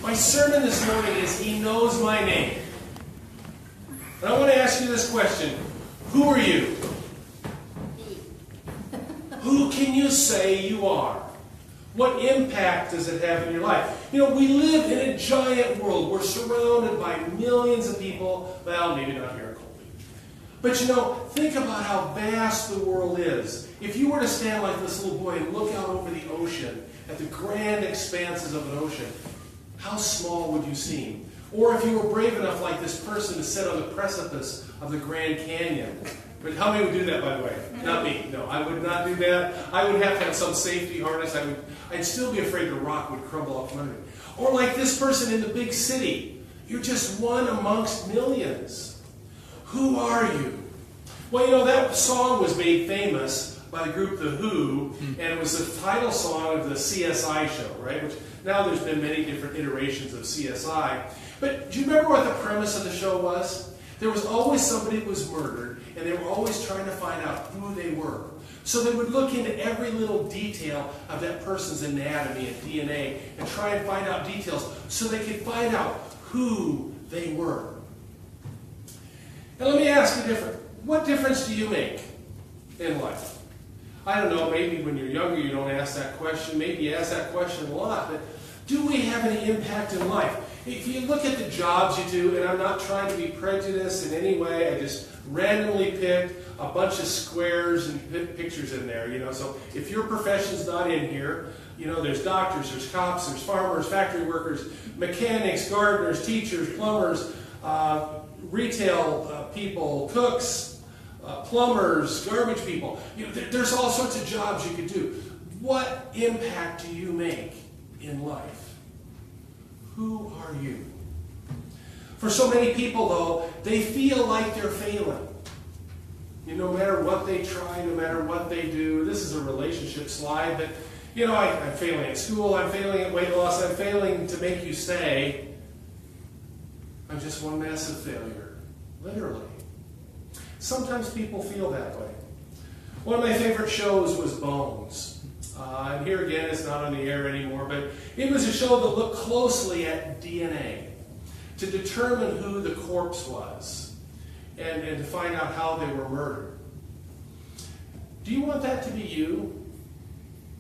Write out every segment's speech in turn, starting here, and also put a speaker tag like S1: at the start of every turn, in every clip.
S1: My sermon this morning is He Knows My Name. And I want to ask you this question. Who are you? Who can you say you are? What impact does it have in your life? You know, we live in a giant world. We're surrounded by millions of people. Well, maybe not here in Colby. But you know, think about how vast the world is. If you were to stand like this little boy and look out over the ocean, at the grand expanses of an ocean, how small would you seem? Or if you were brave enough like this person to sit on the precipice of the Grand Canyon. But how many would do that, by the way? Not me. No, I would not do that. I would have to have some safety harness. I'd still be afraid the rock would crumble up from under me. Or like this person in the big city. You're just one amongst millions. Who are you? Well, you know, that song was made famous by the group The Who, and it was the title song of the CSI show, right? Which now there's been many different iterations of CSI. But do you remember what the premise of the show was? There was always somebody that was murdered, and they were always trying to find out who they were. So they would look into every little detail of that person's anatomy and DNA and try and find out details so they could find out who they were. Now let me ask you what difference do you make in life? I don't know, maybe when you're younger you don't ask that question. Maybe you ask that question a lot, but do we have any impact in life? If you look at the jobs you do, and I'm not trying to be prejudiced in any way, I just randomly picked a bunch of squares and put pictures in there, you know. So if your profession's not in here, you know, there's doctors, there's cops, there's farmers, factory workers, mechanics, gardeners, teachers, plumbers, retail people, cooks, plumbers, garbage people. You know, there's all sorts of jobs you could do. What impact do you make in life? Who are you? For so many people, though, they feel like they're failing. You know, no matter what they try, no matter what they do. This is a relationship slide, but, you know, I'm failing at school, I'm failing at weight loss, I'm failing to make you say, I'm just one massive failure. Literally. Sometimes people feel that way. One of my favorite shows was Bones. And here again, it's not on the air anymore, but it was a show that looked closely at DNA to determine who the corpse was and to find out how they were murdered. Do you want that to be you?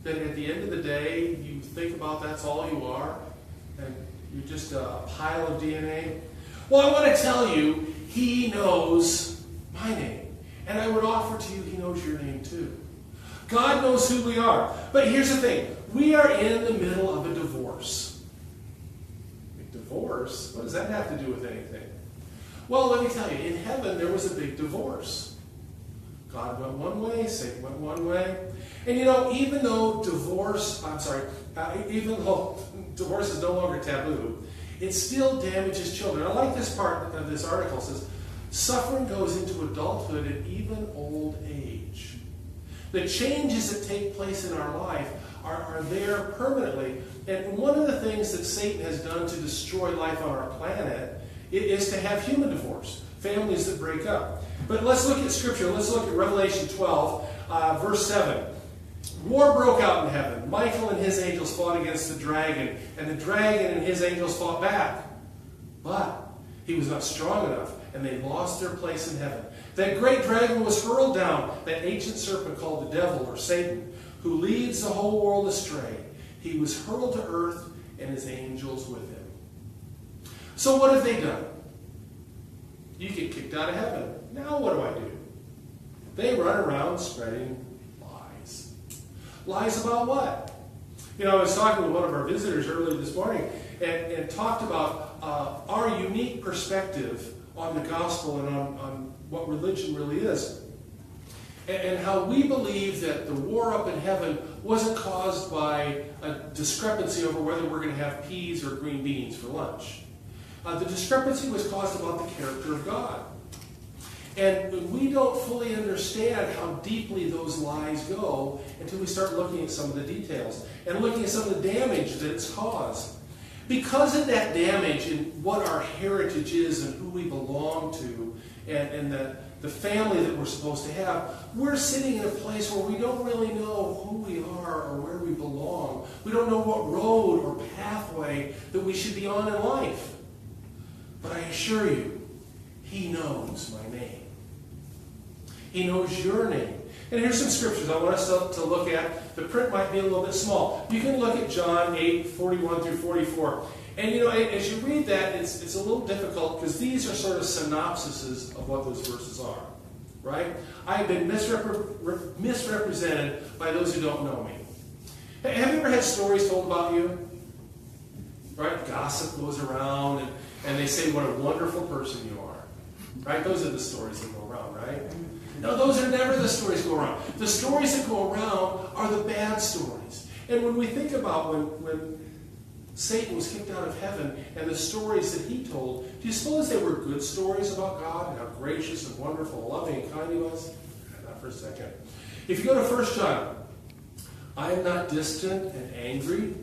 S1: That at the end of the day, you think about that's all you are? And you're just a pile of DNA? Well, I want to tell you, He knows my name. And I would offer to you, He knows your name too. God knows who we are. But here's the thing. We are in the middle of a divorce. A divorce? What does that have to do with anything? Well, let me tell you. In heaven, there was a big divorce. God went one way, Satan went one way. And you know, even though divorce is no longer taboo, it still damages children. I like this part of this article. It says, suffering goes into adulthood and even old age. The changes that take place in our life are there permanently. And one of the things that Satan has done to destroy life on our planet is to have human divorce, families that break up. But let's look at Scripture. Let's look at Revelation 12, verse 7. War broke out in heaven. Michael and his angels fought against the dragon, and the dragon and his angels fought back. But he was not strong enough, and they lost their place in heaven. That great dragon was hurled down, that ancient serpent called the devil or Satan, who leads the whole world astray. He was hurled to earth and his angels with him. So what have they done? You get kicked out of heaven. Now what do? They run around spreading lies. Lies about what? You know, I was talking with one of our visitors earlier this morning and talked about our unique perspective on the gospel and on what religion really is. And how we believe that the war up in heaven wasn't caused by a discrepancy over whether we're going to have peas or green beans for lunch. The discrepancy was caused about the character of God. And we don't fully understand how deeply those lies go until we start looking at some of the details and looking at some of the damage that it's caused. Because of that damage and what our heritage is and who we belong to and the family that we're supposed to have, we're sitting in a place where we don't really know who we are or where we belong. We don't know what road or pathway that we should be on in life. But I assure you, He knows my name. He knows your name. And here's some scriptures I want us to look at. The print might be a little bit small. You can look at John 8:41 through 44. And as you read that, it's a little difficult because these are sort of synopsises of what those verses are. Right? I have been misrepresented by those who don't know me. Have you ever had stories told about you? Right? Gossip goes around and they say what a wonderful person you are. Right? Those are the stories that go around, right? No, those are never the stories that go around. The stories that go around are the bad stories. And when we think about when Satan was kicked out of heaven and the stories that he told, do you suppose they were good stories about God and how gracious and wonderful and loving and kind he was? Not for a second. If you go to 1 John, I am not distant and angry,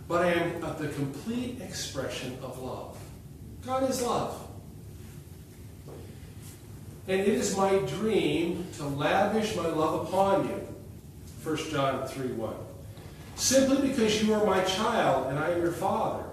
S1: but I am the complete expression of love. God is love. And it is my dream to lavish my love upon you. 1 John 3:1. Simply because you are my child and I am your father.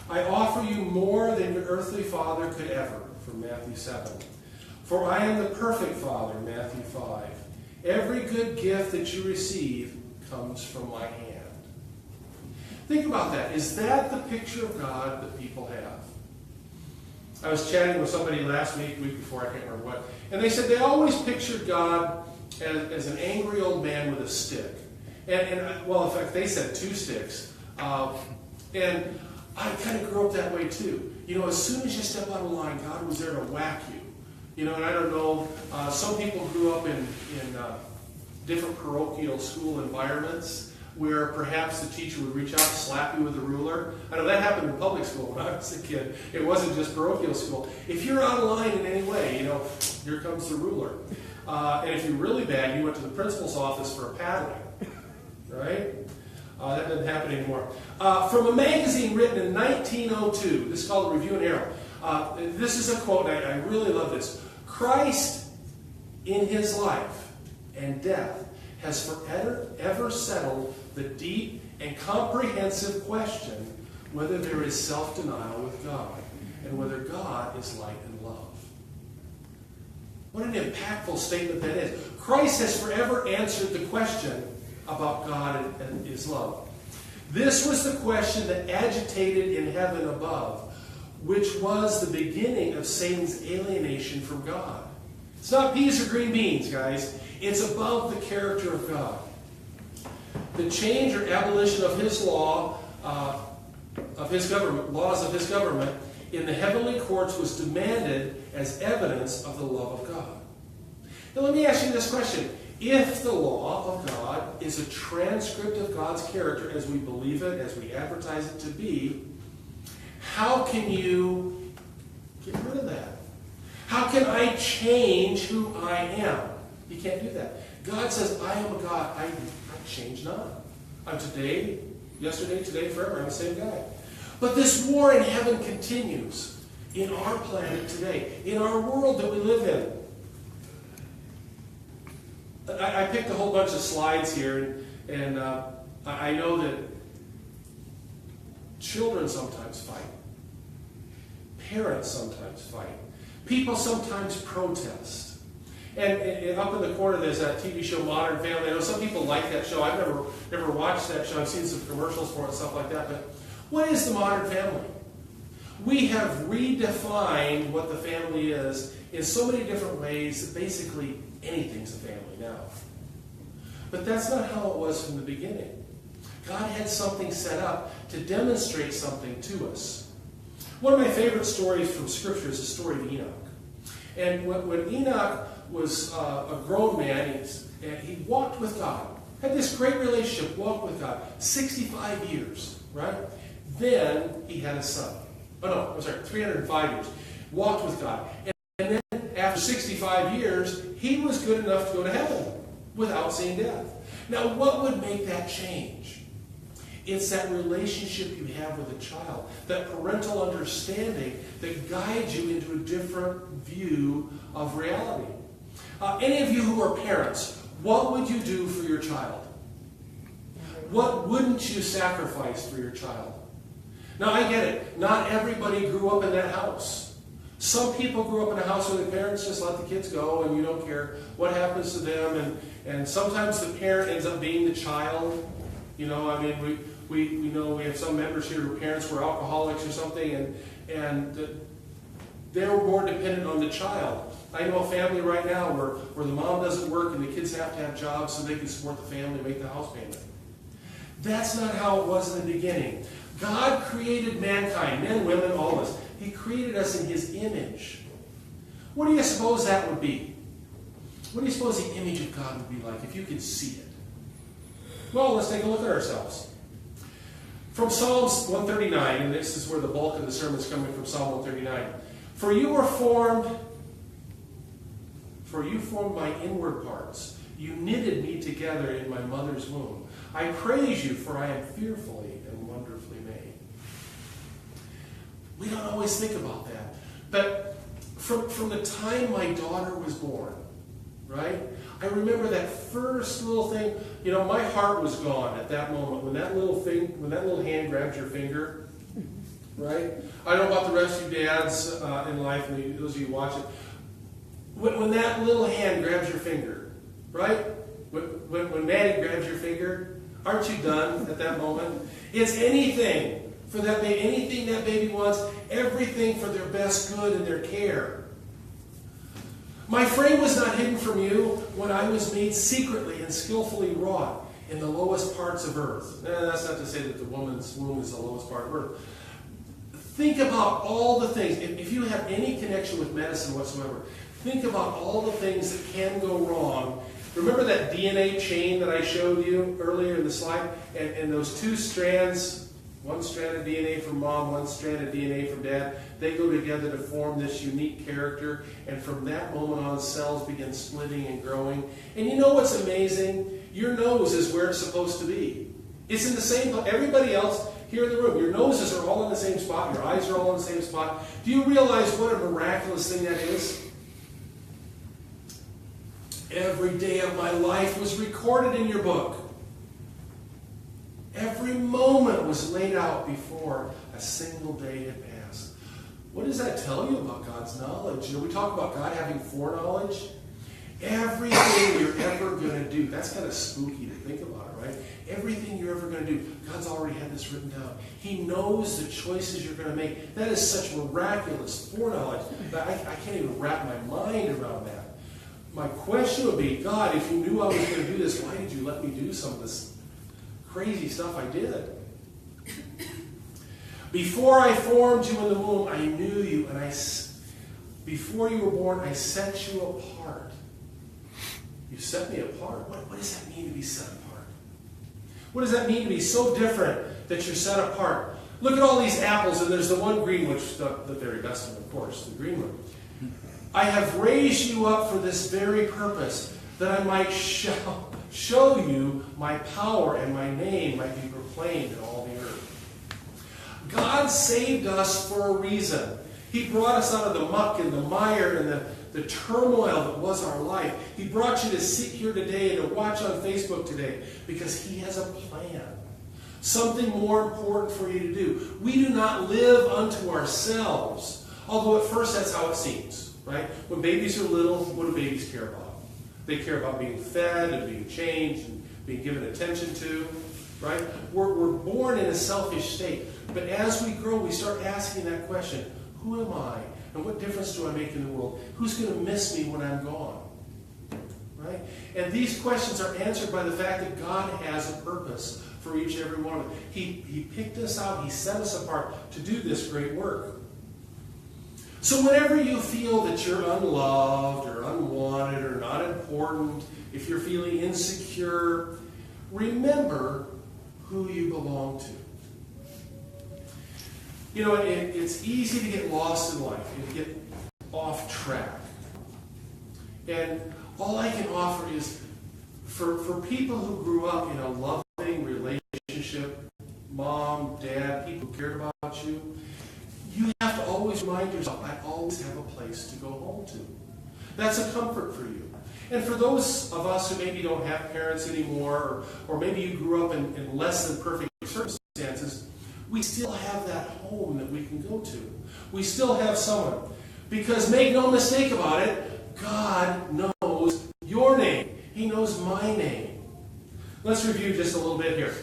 S1: I offer you more than your earthly father could ever. From Matthew 7. For I am the perfect father. Matthew 5. Every good gift that you receive comes from my hand. Think about that. Is that the picture of God that people have? I was chatting with somebody last week before, I can't remember what, and they said they always pictured God as an angry old man with a stick. Well, in fact, they said 2 sticks. And I kind of grew up that way too. As soon as you step out of line, God was there to whack you. And I don't know, some people grew up in different parochial school environments where perhaps the teacher would reach out and slap you with a ruler. I know that happened in public school when I was a kid. It wasn't just parochial school. If you're out of line in any way, here comes the ruler. And if you're really bad, you went to the principal's office for a paddling. Right? That doesn't happen anymore. From a magazine written in 1902, this is called Review and Herald. This is a quote, and I really love this. Christ, in his life and death, has forever settled the deep and comprehensive question whether there is self-denial with God and whether God is light and love. What an impactful statement that is. Christ has forever answered the question about God and his love. This was the question that agitated in heaven above, which was the beginning of Satan's alienation from God. It's not peas or green beans, guys. It's above the character of God. The change or abolition of his law, of his government, laws of his government, in the heavenly courts was demanded as evidence of the love of God. Now let me ask you this question. If the law of God is a transcript of God's character as we believe it, as we advertise it to be, how can you get rid of that? How can I change who I am? You can't do that. God says, I am a God. I change not. I'm yesterday, today, forever. I'm the same guy. But this war in heaven continues in our planet today, in our world that we live in. I picked a whole bunch of slides here, and I know that children sometimes fight. Parents sometimes fight. People sometimes protest. And up in the corner there's that TV show Modern Family. I know some people like that show. I've never watched that show. I've seen some commercials for it and stuff like that. But what is the modern family? We have redefined what the family is in so many different ways that basically anything's a family now. But that's not how it was from the beginning. God had something set up to demonstrate something to us. One of my favorite stories from Scripture is the story of Enoch. And when Enoch was a grown man, and he walked with God, had this great relationship, walked with God, 65 years, right? Then he had a son. 305 years. Walked with God. And then after 65 years, he was good enough to go to heaven without seeing death. Now, what would make that change? It's that relationship you have with a child, that parental understanding that guides you into a different view of reality. Any of you who are parents, what would you do for your child? What wouldn't you sacrifice for your child? Now, I get it. Not everybody grew up in that house. Some people grew up in a house where the parents just let the kids go and you don't care what happens to them. And sometimes the parent ends up being the child. You know, I mean, we know we have some members here whose parents were alcoholics or something, and they were more dependent on the child. I know a family right now where the mom doesn't work and the kids have to have jobs so they can support the family and make the house payment. That's not how it was in the beginning. God created mankind, men, women, all of us. He created us in His image. What do you suppose that would be? What do you suppose the image of God would be like if you could see it? Well, let's take a look at ourselves. From Psalms 139, and this is where the bulk of the sermon is coming from, Psalm 139. For you formed my inward parts. You knitted me together in my mother's womb. I praise you, for I am fearfully and wonderfully made. We don't always think about that. But from the time my daughter was born, right? I remember that first little thing. You know, my heart was gone at that moment when that little hand grabbed your finger, right? I don't know about the rest of you dads in life, and those of you watch it. When that little hand grabs your finger, right? When Maddie grabs your finger, aren't you done at that moment? It's anything for that baby, anything that baby wants, everything for their best good and their care. My frame was not hidden from you when I was made secretly and skillfully wrought in the lowest parts of earth. That's not to say that the woman's womb is the lowest part of earth. Think about all the things. If you have any connection with medicine whatsoever, think about all the things that can go wrong. Remember that DNA chain that I showed you earlier in the slide? And those two strands, one strand of DNA from mom, one strand of DNA from dad, they go together to form this unique character. And from that moment on, cells begin splitting and growing. And you know what's amazing? Your nose is where it's supposed to be. It's in the same place. Everybody else here in the room, your noses are all in the same spot. Your eyes are all in the same spot. Do you realize what a miraculous thing that is? Every day of my life was recorded in your book. Every moment was laid out before a single day had passed. What does that tell you about God's knowledge? You know, we talk about God having foreknowledge. Everything you're ever going to do, that's kind of spooky to think about it, right? Everything you're ever going to do, God's already had this written down. He knows the choices you're going to make. That is such miraculous foreknowledge that I can't even wrap my mind around that. My question would be, God, if you knew I was going to do this, why did you let me do some of this crazy stuff I did? Before I formed you in the womb, I knew you, and before you were born, I set you apart. You set me apart? What does that mean to be set apart? What does that mean to be so different that you're set apart? Look at all these apples, and there's the one green, which the very best one, of course, the green one. I have raised you up for this very purpose, that I might show you my power and my name might be proclaimed in all the earth. God saved us for a reason. He brought us out of the muck and the mire and the turmoil that was our life. He brought you to sit here today and to watch on Facebook today because He has a plan. Something more important for you to do. We do not live unto ourselves, although at first that's how it seems. Right? When babies are little, what do babies care about? They care about being fed and being changed and being given attention to. Right? We're born in a selfish state. But as we grow, we start asking that question, who am I? And what difference do I make in the world? Who's going to miss me when I'm gone? Right? And these questions are answered by the fact that God has a purpose for each and every one of them. He picked us out. He set us apart to do this great work. So whenever you feel that you're unloved or unwanted or not important, if you're feeling insecure, remember who you belong to. You know, it's easy to get lost in life and get off track. And all I can offer is for people who grew up in a loving relationship mom, dad, people who cared about you, you have to always remind yourself, I always have a place to go home to. That's a comfort for you. And for those of us who maybe don't have parents anymore, or maybe you grew up in less than perfect circumstances, we still have that home that we can go to. We still have someone. Because make no mistake about it, God knows your name. He knows my name. Let's review just a little bit here.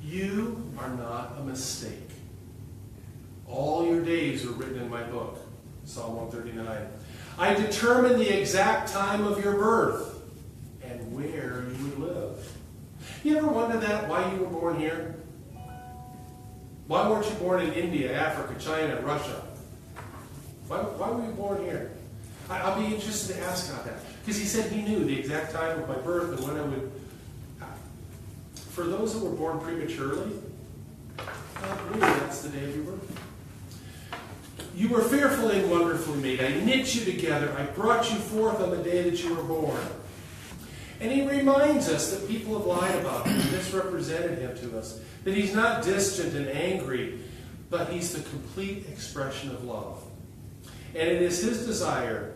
S1: You are not a mistake. All your days are written in my book, Psalm 139. I determined the exact time of your birth and where you would live. You ever wonder that, why you were born here? Why weren't you born in India, Africa, China, Russia? Why were you born here? I'll be interested to ask God that. Because he said he knew the exact time of my birth and when I would... For those who were born prematurely, God knew that's the day of your birth. You were fearfully and wonderfully made. I knit you together. I brought you forth on the day that you were born. And he reminds us that people have lied about him, misrepresented him to us. That he's not distant and angry, but he's the complete expression of love. And it is his desire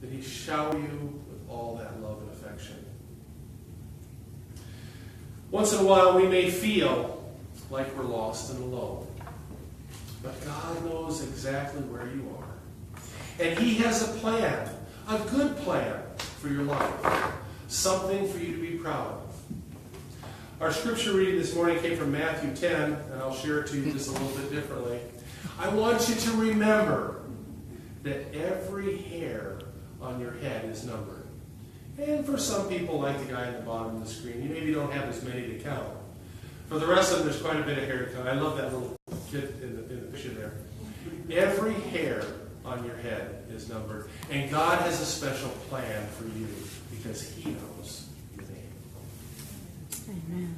S1: that he shower you with all that love and affection. Once in a while we may feel like we're lost and alone. But God knows exactly where you are. And he has a plan, a good plan for your life. Something for you to be proud of. Our scripture reading this morning came from Matthew 10, and I'll share it to you just a little bit differently. I want you to remember that every hair on your head is numbered. And for some people, like the guy at the bottom of the screen, you maybe don't have as many to count. For the rest of them, there's quite a bit of hair to count. I love that little kid in the picture there. Every hair on your head is numbered. And God has a special plan for you because he knows your name.
S2: Amen.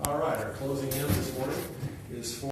S1: All right, our closing hymn this morning is for